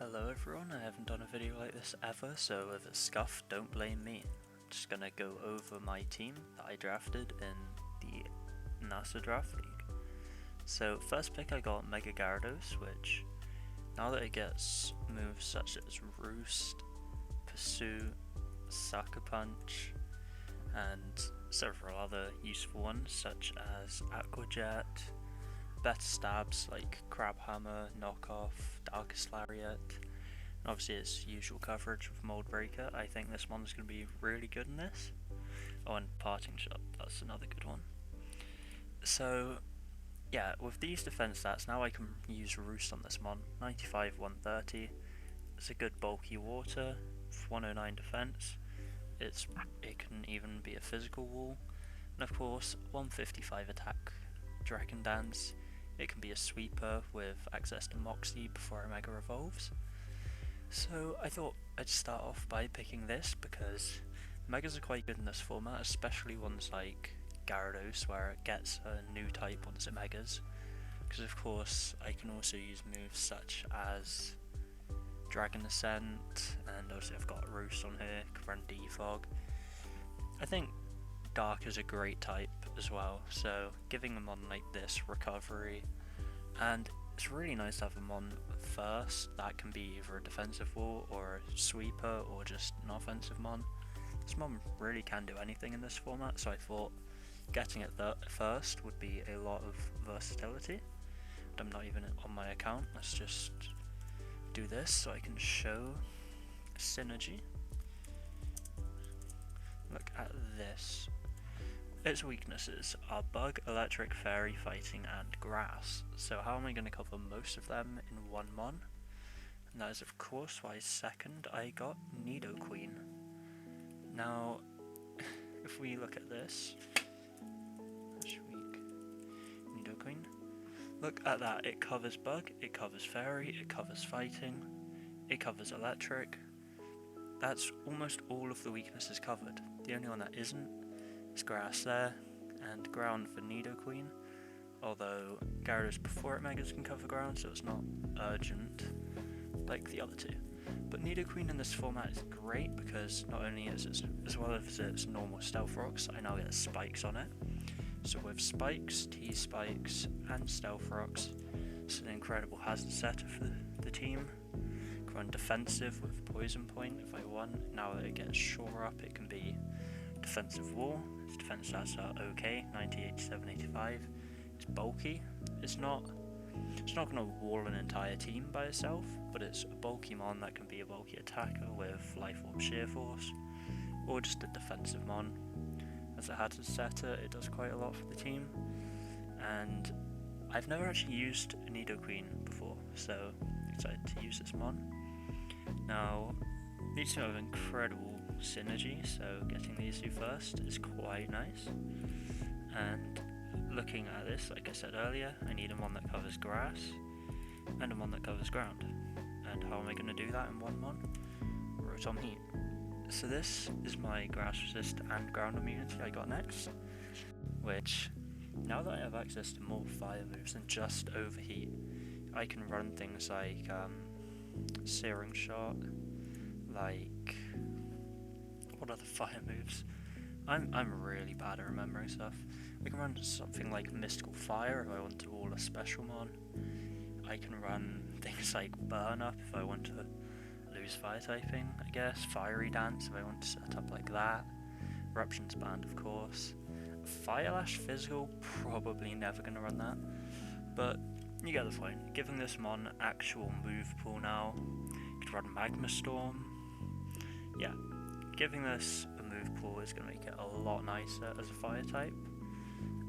Hello everyone, I haven't done a video like this ever, so if it's scuffed, don't blame me. I'm just gonna go over my team that I drafted in the NASA Draft League. So first pick I got Mega Gyarados, which now that it gets moves such as Roost, Pursue, Sucker Punch, and several other useful ones such as Aqua Jet, better stabs like Crab Hammer, Knockoff, Darkest Lariat, and obviously its usual coverage with Mold Breaker. I think this one's going to be really good in this. Oh, and Parting Shot, that's another good one. So yeah, with these defense stats, now I can use Roost on this mon. 95, 130. It's a good bulky water, 109 defense. It can even be a physical wall, and of course 155 attack. Dragon Dance. It can be a sweeper with access to Moxie before it Mega Evolves. So I thought I'd start off by picking this because Megas are quite good in this format, especially ones like Gyarados where it gets a new type once it Megas. Because of course I can also use moves such as Dragon Ascent, and obviously I've got Roost on here, can run Defog. I think Dark is a great type as well, so giving them on like this recovery, and it's really nice to have them on first. That can be either a defensive wall or a sweeper or just an offensive mon. This mon really can do anything in this format, so I thought getting it first would be a lot of versatility. But I'm not even on my account. Let's just do this so I can show synergy. Look at this. Its weaknesses are Bug, Electric, Fairy, Fighting, and Grass. So how am I going to cover most of them in one mon? And that is of course why second I got Nidoqueen. Now, if we look at this, Nidoqueen, look at that, it covers Bug, it covers Fairy, it covers Fighting, it covers Electric. That's almost all of the weaknesses covered. The only one that isn't is Grass there, and Ground for Nidoqueen, although Gyarados before it Megas can cover Ground, so it's not urgent like the other two. But Nidoqueen in this format is great because not only is it, as well as its normal Stealth Rocks, I now get Spikes on it. So with Spikes, T-Spikes, and Stealth Rocks, it's an incredible hazard setter for the team. Can run defensive with Poison Point if I want. Now that it gets Shore Up, it can be defensive wall. Its defense stats are okay, 90, 87, 85. It's bulky. It's not going to wall an entire team by itself, but it's a bulky mon that can be a bulky attacker with Life Orb Sheer Force, or just a defensive mon. As a hazard setter, it does quite a lot for the team, and I've never actually used a Nidoqueen before, so excited to use this mon. Now, these two have incredible synergy, so getting these two first is quite nice. And looking at this, like I said earlier, I need a mon that covers grass and a mon that covers ground. And how am I going to do that in one mon? Rotom Heat. So this is my grass resist and ground immunity I got next, which now that I have access to more fire moves than just overheat, I can run things like Searing Shot, like what other fire moves? I'm really bad at remembering stuff. We can run something like Mystical Fire if I want to wall a special mon. I can run things like Burn Up if I want to lose fire typing, I guess. Fiery Dance if I want to set up like that. Eruptions Band, of course. Fire Lash Physical, probably never going to run that. But you get the point. Giving this mon actual move pool now. You could run Magma Storm. Yeah, giving this a move pool is going to make it a lot nicer as a fire type,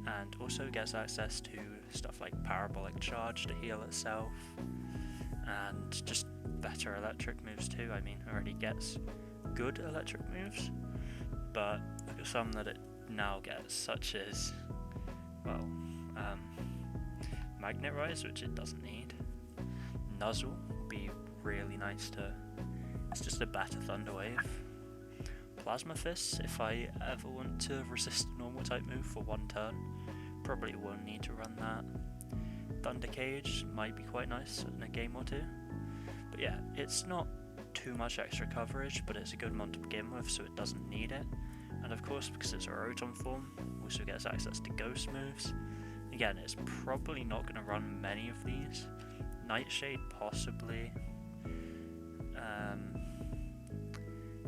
and also gets access to stuff like Parabolic Charge to heal itself, and just better electric moves too. I mean, it already gets good electric moves, but look at some that it now gets, such as, well, Magnet Rise, which it doesn't need. Nuzzle would be really nice to, it's just a better Thunder Wave. Plasma Fist, if I ever want to resist a normal type move for one turn, probably won't need to run that. Thunder Cage might be quite nice in a game or two, But yeah, it's not too much extra coverage, but it's a good mon to begin with, so it doesn't need it. And of course, because it's a Rotom form, also gets access to Ghost moves. Again, it's probably not going to run many of these. Nightshade, possibly.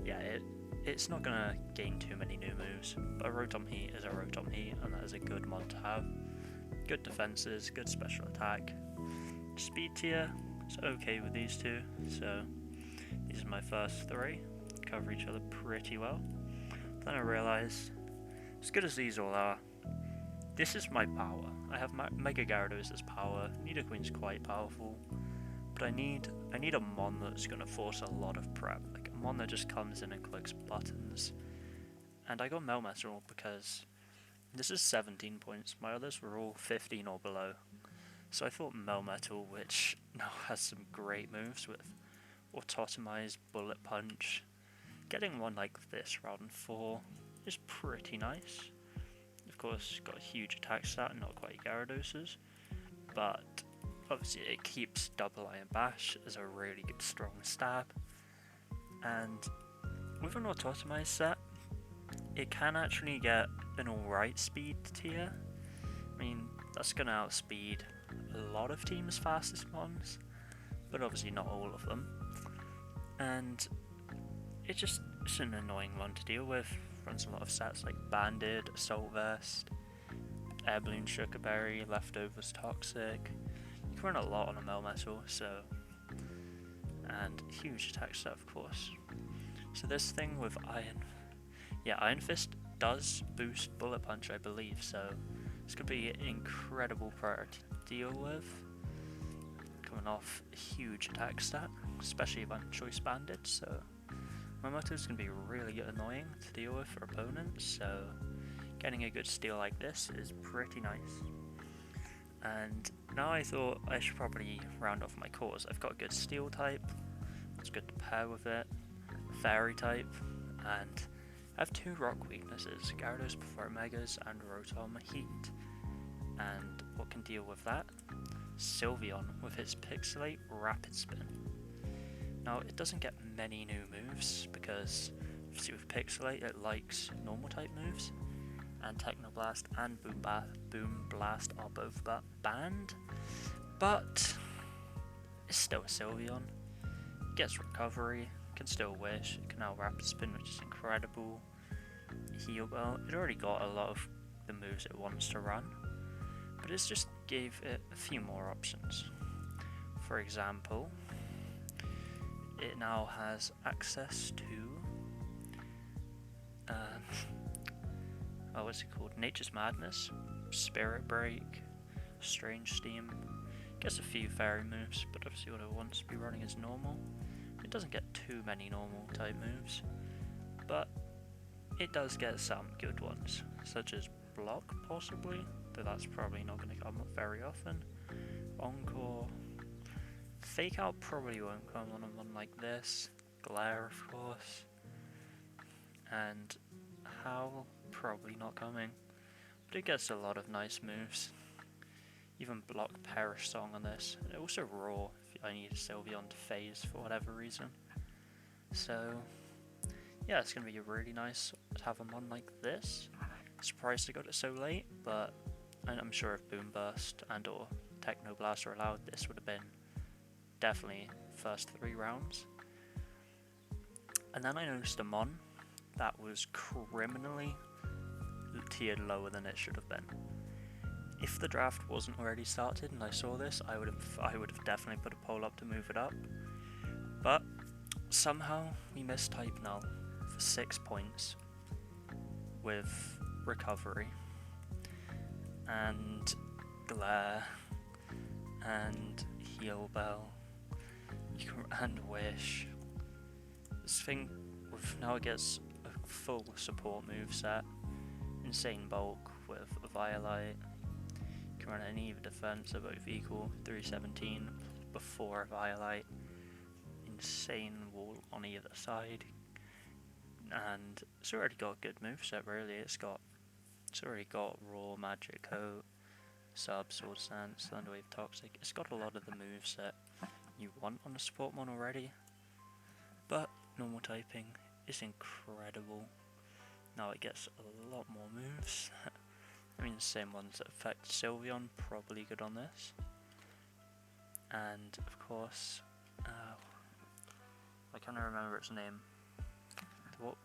Yeah, it's not going to gain too many new moves, but a Rotom Heat is a Rotom Heat, and that is a good mon to have. Good defenses, good special attack. Speed tier, it's okay with these two, so these are my first three. Cover each other pretty well. Then I realised, as good as these all are, this is my power. I have Mega Gyarados as power, Nidoqueen's quite powerful, but I need a mon that's going to force a lot of prep, like a mon that just comes in and clicks buttons. And I got Melmetal because this is 17 points, my others were all 15 or below. So I thought Melmetal, which now has some great moves with Autotomize, Bullet Punch, getting one like this round 4 is pretty nice. Of course, got a huge attack stat, not quite Gyarados's, but obviously it keeps Double Iron Bash as a really good strong stab. And with an Autotomize set, it can actually get an alright speed tier. I mean, that's going to outspeed a lot of teams' fastest mons, but obviously not all of them. And it's an annoying one to deal with. Runs a lot of sets like Banded, Assault Vest, Air Balloon, Sugarberry, Leftovers, Toxic. You can run a lot on a Melmetal, so, and huge attack set of course. So this thing with Iron Fist does boost Bullet Punch, I believe, so it's going to be an incredible priority to deal with. Coming off a huge attack stat, especially if I'm choice banded, so my moto is going to be really annoying to deal with for opponents, so getting a good steal like this is pretty nice. And now I thought I should probably round off my cores. I've got a good steel type, it's good to pair with it, fairy type, and I have 2 rock weaknesses, Gyarados before Megas and Rotom Heat. And what can deal with that? Sylveon with its Pixelate Rapid Spin. Now it doesn't get many new moves because obviously with Pixelate it likes normal type moves, and Technoblast and Boom Blast are both banned, but it's still a Sylveon. It gets recovery, can still wish, it can now Rapid Spin, which is incredible. Heal Bell, it already got a lot of the moves it wants to run, but it's just gave it a few more options. For example, it now has access to what's it called? Nature's Madness, Spirit Break, Strange Steam. Gets a few fairy moves, but obviously what it wants to be running is normal. It doesn't get too many normal type moves, but it does get some good ones, such as Block possibly, though that's probably not going to come up very often. Encore. Fake Out probably won't come on a one like this. Glare of course. And Howl probably not coming, but it gets a lot of nice moves. Even Block Perish Song on this. And also Roar if I need a Sylveon to phase for whatever reason. So yeah, it's going to be really nice to have a mon like this. Surprised I got it so late, but I'm sure if Boom Burst and or Technoblast are allowed, this would have been definitely first 3 rounds. And then I noticed a mon that was criminally tiered lower than it should have been. If the draft wasn't already started and I saw this, I would have definitely put a poll up to move it up. But somehow we missed Type Null for 6 points with recovery and glare and heal bell and wish. This thing with now it gets a full support move set, insane bulk with a Violite. You can run any of defense are both equal, 317 before a Violite. Insane wall on either side, and it's already got a good moveset really. It's already got Raw, Magic Coat, Sub, Sword Stance, Thunderwave, Toxic. It's got a lot of the moveset you want on a support mon already, but normal typing is incredible. Now it gets a lot more moves. I mean, the same ones that affect Sylveon, probably good on this. And of course, I can't remember its name.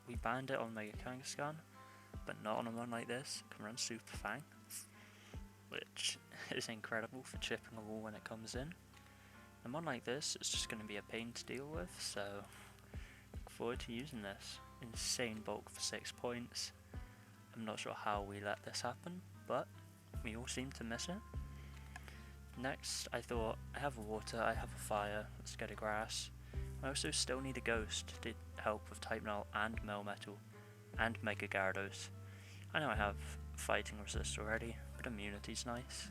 We banned it on Mega Kangaskhan, but not on a mon like this. It can run Super Fang, which is incredible for chipping a wall when it comes in. A mon like this is just going to be a pain to deal with, so look forward to using this. Insane bulk for 6 points. I'm not sure how we let this happen, but we all seem to miss it. Next, I thought, I have water, I have a fire, let's get a grass. I also still need a ghost to help with Type Null and Melmetal and Mega Gyarados. I know I have fighting resist already, but immunity's nice.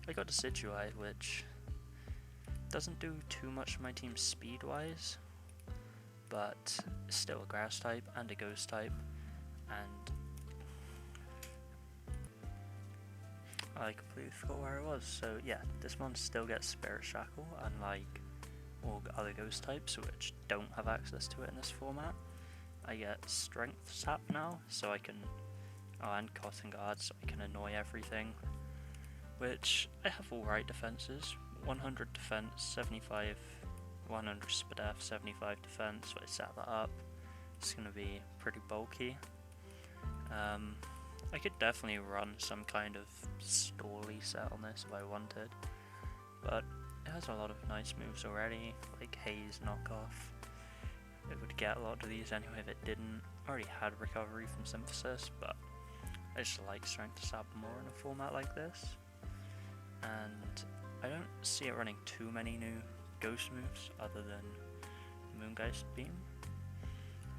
I got a Decidueye, which doesn't do too much for my team speed wise, but it's still a grass type and a ghost type, and I completely forgot where I was. So yeah, this one still gets Spirit Shackle, unlike all other ghost types which don't have access to it in this format. I get Strength Sap now, so I can, and Cotton Guard, so I can annoy everything, which I have alright defenses. 100 defense, 75, 100 Spidef, 75 defense, so I set that up. It's going to be pretty bulky. I could definitely run some kind of stally set on this if I wanted, but it has a lot of nice moves already, like Haze Knockoff. It would get a lot of these anyway if it didn't. I already had Recovery from Synthesis, but I just like Strength Sap more in a format like this. And I don't see it running too many new Ghost moves other than Moongeist Beam.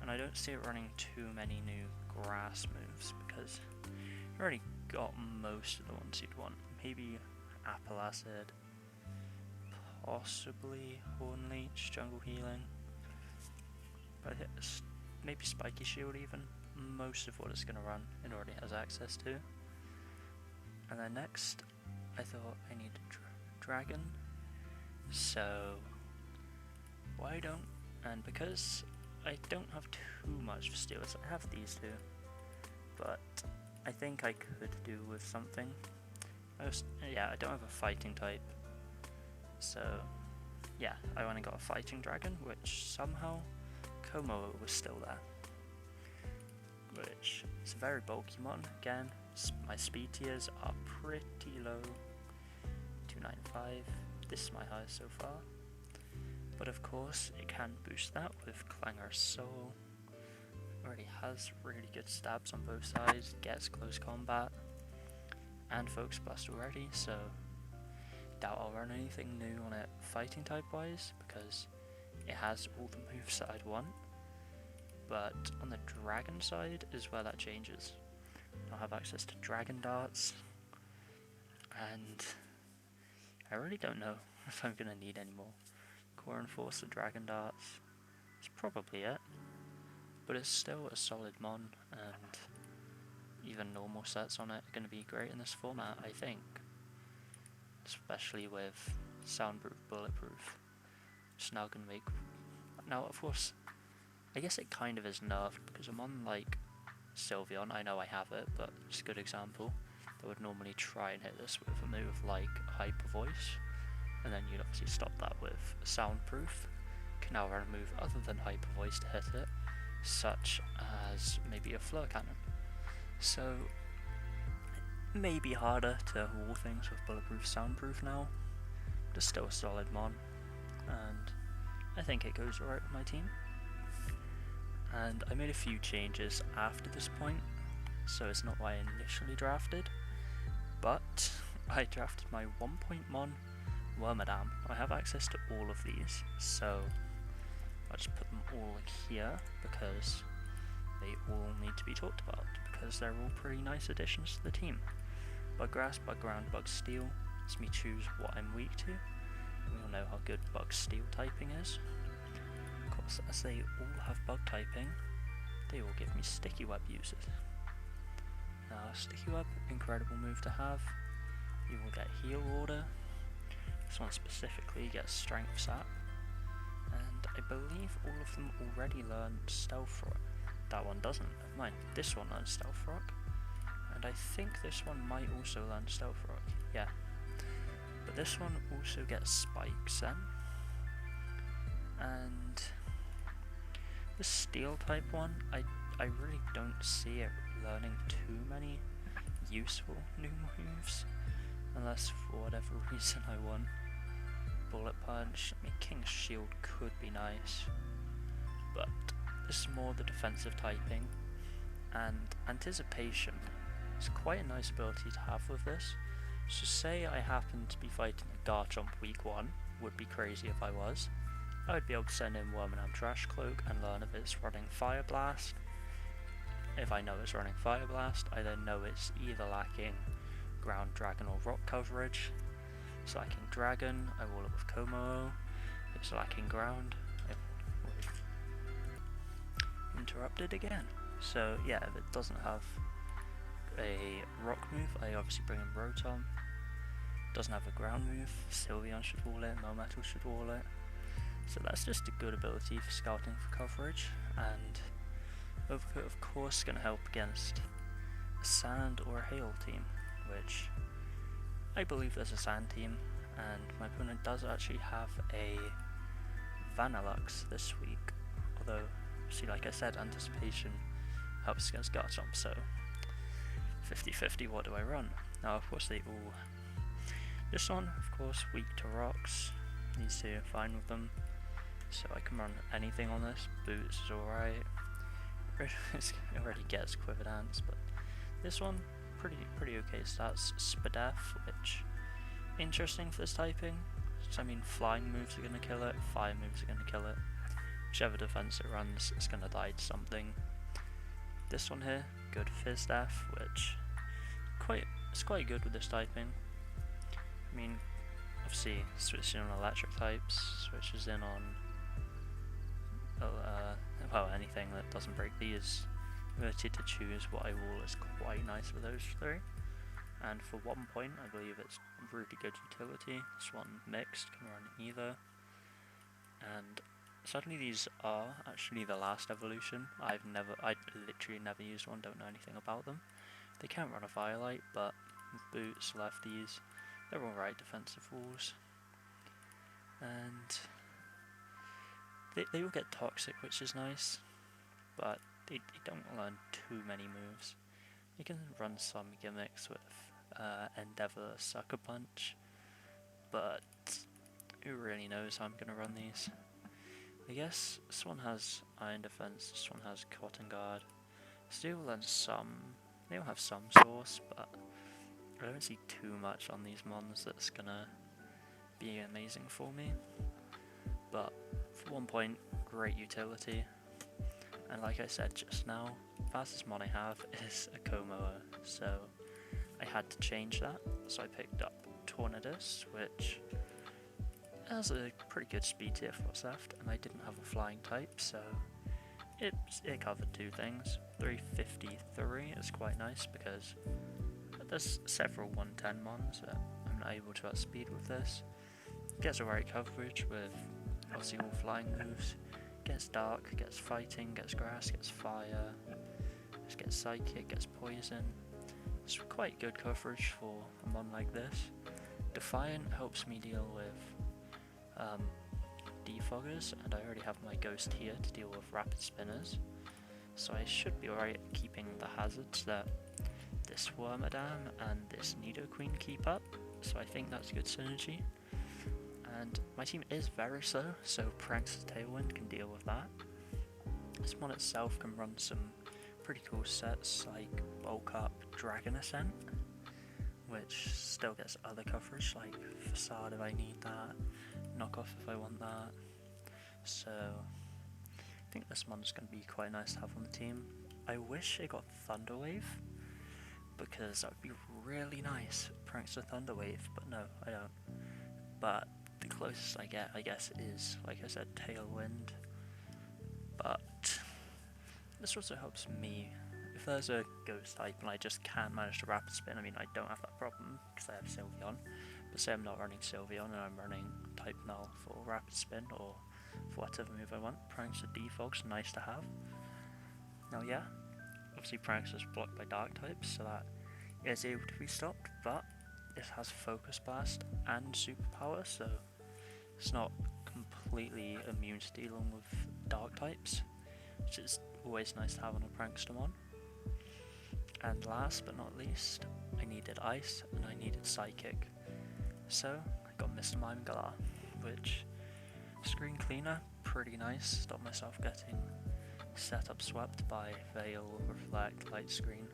And I don't see it running too many new Grass moves because you already got most of the ones you'd want. Maybe Apple Acid, possibly Horn Leech, Jungle Healing, but maybe Spiky Shield even. Most of what it's going to run it already has access to. And then next, I thought I needed Dragon, so why don't, and because I don't have too much for Steelers, I have these two, but I think I could do with something. I don't have a fighting type, so yeah, I went and got a fighting dragon, which somehow Como was still there, which is a very bulky mon. Again, my speed tiers are pretty low, 295, this is my highest so far, but of course it can boost that with Clangorous Soul. Already has really good stabs on both sides, gets close combat, and Focus Blast already, so doubt I'll run anything new on it fighting type wise, because it has all the moves that I'd want. But on the dragon side is where that changes. I'll have access to Dragon Darts, and I really don't know if I'm going to need any more. Core Enforcer Dragon Darts is probably it, but it's still a solid mon, and even normal sets on it are going to be great in this format, I think. Especially with Soundproof, Bulletproof. It's now going to make... Now, of course, I guess it kind of is nerfed, because a mon like Sylveon, I know I have it, but it's a good example, that would normally try and hit this with a move like Hyper Voice, and then you'd obviously stop that with Soundproof. Can now run a move other than Hyper Voice to hit it, such as maybe a Fleur Cannon. So, it may be harder to wall things with Bulletproof, Soundproof now, but it's still a solid mon, and I think it goes alright with my team. And I made a few changes after this point, so it's not what I initially drafted, but I drafted my 1-point mon, Wormadam. I have access to all of these, so I'll just put them all here because they all need to be talked about, because they're all pretty nice additions to the team. Bug Grass, Bug Ground, Bug Steel lets me choose what I'm weak to, and we all know how good Bug Steel typing is. Of course, as they all have Bug typing, they all give me Sticky Web uses. Now, Sticky Web, incredible move to have. You will get Heal Order, This one specifically gets Strength Sap, and I believe all of them already learn Stealth Rock. That one doesn't, never mind. This one learns Stealth Rock, and I think this one might also learn Stealth Rock, yeah. But this one also gets Spikes then. And the Steel type one, I really don't see it learning too many useful new moves, unless for whatever reason I want Bullet Punch. I mean, King's Shield could be nice, but this is more the defensive typing, and Anticipation is quite a nice ability to have with this. So say I happen to be fighting a Garchomp week 1, would be crazy if I was, I would be able to send in Wormadam Trash Cloak and learn if it's running Fire Blast. If I know it's running Fire Blast, I then know it's either lacking Ground, Dragon or Rock coverage. It's lacking Dragon, I wall it with Como. If it's lacking Ground, interrupted again. So yeah, if it doesn't have a Rock move, I obviously bring in Rotom. Doesn't have a Ground move, Sylveon should wall it, Melmetal should wall it. So that's just a good ability for scouting for coverage, and Overcoat of course is going to help against a Sand or a Hail team, which I believe there's a Sand team, and my opponent does actually have a Vanillux this week, although, see, like I said, Anticipation helps against Garchomp, so 50-50, what do I run? Now of course they all, this one of course weak to rocks, needs to fine with them, so I can run anything on this. Boots is alright, it already gets Quiver Dance, but this one pretty okay stats. Spinda, which interesting for this typing, so I mean flying moves are going to kill it, fire moves are going to kill it, whichever defense it runs it's going to die to something. This one here, good Fizz Def, which it's quite good with this typing. I mean, obviously switching on electric types, switches in on well, anything that doesn't break these. Ability to choose what I wall is quite nice with those three. And for 1 point, I believe it's really good utility. This one mixed can run either. And sadly, these are actually the last evolution. I literally never used one, don't know anything about them. They can't run a Firelight, but with boots, lefties, they're alright defensive walls. And they will get toxic, which is nice, but they don't learn too many moves. You can run some gimmicks with Endeavour, Sucker Punch, but who really knows how I'm going to run these. I guess this one has Iron Defense, this one has Cotton Guard. Still learn some, they will have some source, but I don't see too much on these mons that's going to be amazing for me. But for 1 point, great utility. And like I said just now, fastest mon I have is a Como, so I had to change that. So I picked up Tornadus, which has a pretty good speed tier for what's left, and I didn't have a flying type, so it covered two things. 353 is quite nice because there's several 110 mons that I'm not able to outspeed with this. Gets alright coverage with obviously all flying moves. Gets Dark, gets Fighting, gets Grass, gets Fire, gets Psychic, gets Poison. It's quite good coverage for a mon like this. Defiant helps me deal with Defoggers, and I already have my Ghost here to deal with Rapid Spinners. So I should be alright at keeping the hazards that this Wormadam and this Nidoqueen keep up, so I think that's good synergy. And my team is very slow, so Prankster's Tailwind can deal with that. This one itself can run some pretty cool sets like Bulk Up, Dragon Ascent, which still gets other coverage like Facade if I need that, Knockoff if I want that. So I think this one's going to be quite nice to have on the team. I wish it got Thunder Wave, because that would be really nice. Prankster Thunder Wave, but no, I don't. But the closest I get, I guess, is, like I said, Tailwind. But this also helps me. If there's a Ghost type and I just can't manage to Rapid Spin, I mean, I don't have that problem because I have Sylveon, But say I'm not running Sylveon and I'm running Type Null for Rapid Spin or for whatever move I want, Prankster Defog's nice to have. Now yeah, obviously Prankster's blocked by Dark types, so that is able to be stopped, but it has Focus Blast and Superpower, so it's not completely immune to dealing with Dark types, which is always nice to have on a Prankstamon. And last but not least, I needed Ice and I needed Psychic. So I got Mr. Mime Galar, which screen cleaner, pretty nice, stopped myself getting setup swept by Veil, Reflect, Light Screen,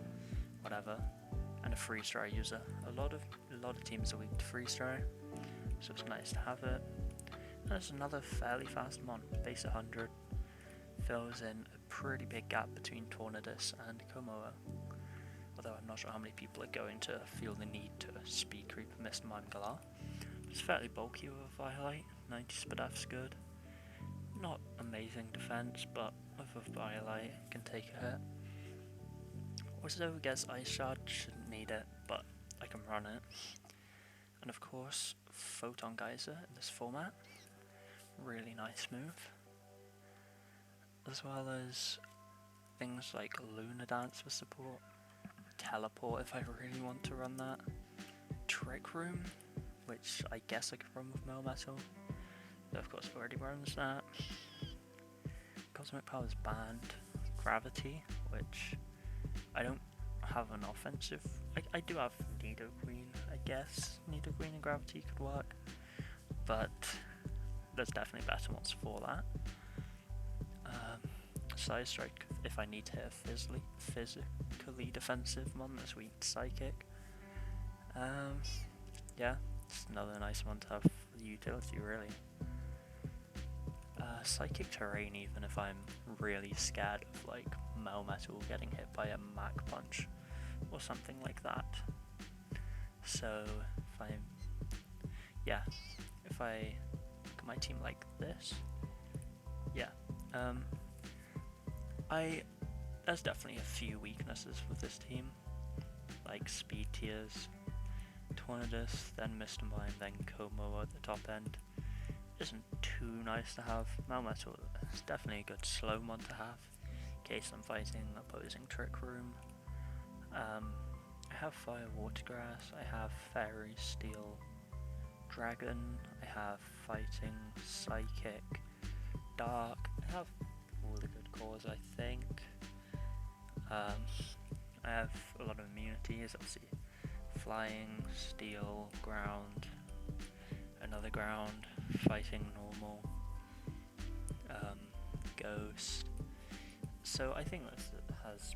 whatever, and a Freeze Dry user. A lot of teams are weak to Freeze Dry, so it's nice to have it. And it's another fairly fast mon, base 100, fills in a pretty big gap between Tornadus and Komoa. Although I'm not sure how many people are going to feel the need to speed creep Mr. Mime Galar. It's fairly bulky with a Violite, 90 speed F's good. Not amazing defense, but with a Violite it can take a hit. Also, I guess Ice Shard, shouldn't need it, but I can run it. And of course, Photon Geyser in this format, really nice move. As well as things like Lunar Dance for support, Teleport if I really want to run that, Trick Room, which I guess I could run with Melmetal, though of course it already runs that. Cosmic Power is banned, Gravity, which I don't have an offensive, I do have Nidoqueen, I guess, Nidoqueen and Gravity could work, but there's definitely better ones for that. Side Strike if I need to hit a physically defensive mon that's weak to Psychic. Yeah, it's another nice one to have for the utility really. Psychic Terrain even if I'm really scared of like Melmetal getting hit by a Mach Punch or something like that. So if I look at my team like this, yeah, there's definitely a few weaknesses with this team, like speed tiers, Tornadus, then Mr. Mime, then Como at the top end. Isn't too nice to have. Melmetal is definitely a good slow mod to have, in case I'm fighting opposing Trick Room. I have Fire Water Grass, I have Fairy, Steel, Dragon, I have Fighting, Psychic, Dark, I have all the good cores I think. I have a lot of immunities, obviously Flying, Steel, Ground, another Ground, Fighting Normal, Ghost. So I think this has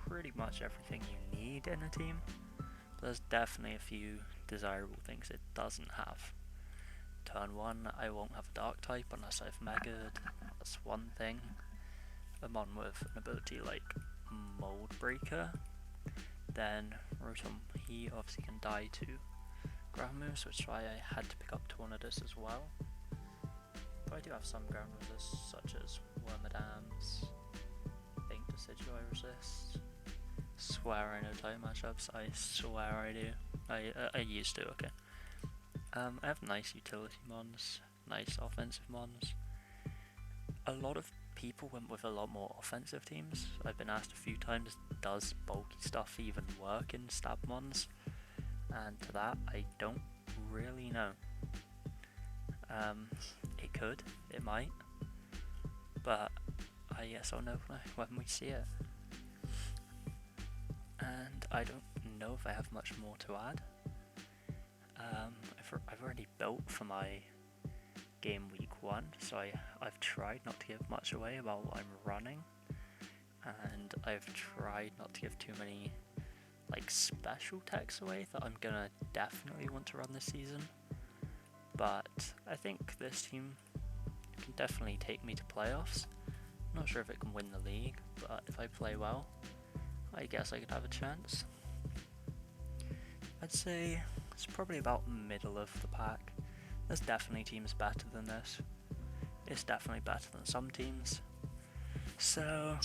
pretty much everything you need in a team. There's definitely a few desirable things it doesn't have. Turn 1, I won't have a Dark type unless I've Megaed, that's one thing. A mon with an ability like Mold Breaker, then Rotom, he obviously can die to ground moves, which is why I had to pick up Tornadus as well. But I do have some ground moves such as Wormadams, Think Decidueye Resist. Swear I know type matchups, I swear I do. I used to, okay. I have nice utility mons, nice offensive mons. A lot of people went with a lot more offensive teams. I've been asked a few times, does bulky stuff even work in stab mons? And to that, I don't really know. It could, it might, but I guess I'll know when we see it. And I don't know if I have much more to add. I've already built for my game week 1, so I've tried not to give much away about what I'm running, and I've tried not to give too many like special techs away that I'm gonna definitely want to run this season. But I think this team can definitely take me to playoffs. Not sure if it can win the league, but if I play well, I guess I could have a chance. I'd say it's probably about middle of the pack. There's definitely teams better than this. It's definitely better than some teams. So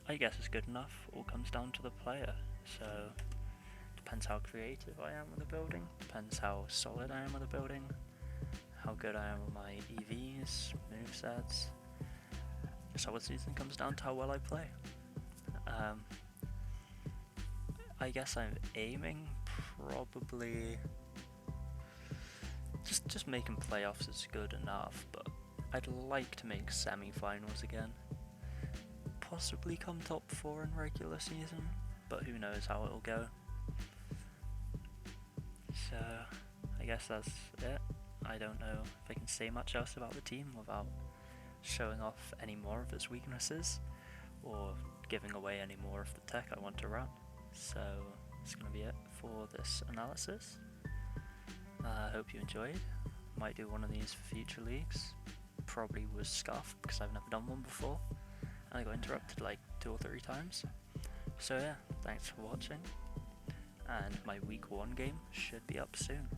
I guess it's good enough. All comes down to the player. So Depends how creative I am with the building, depends how solid I am with the building, how good I am with my EVs, movesets. Just how the season comes down to how well I play. I guess I'm aiming probably just making playoffs is good enough, but I'd like to make semi-finals again. Possibly come top 4 in regular season, but who knows how it'll go. So I guess that's it. I don't know if I can say much else about the team without showing off any more of its weaknesses or giving away any more of the tech I want to run. So that's going to be it for this analysis. I hope you enjoyed. Might do one of these for future leagues. Probably was scuffed because I've never done one before and I got interrupted like 2 or 3 times. So yeah, thanks for watching, and my week 1 game should be up soon.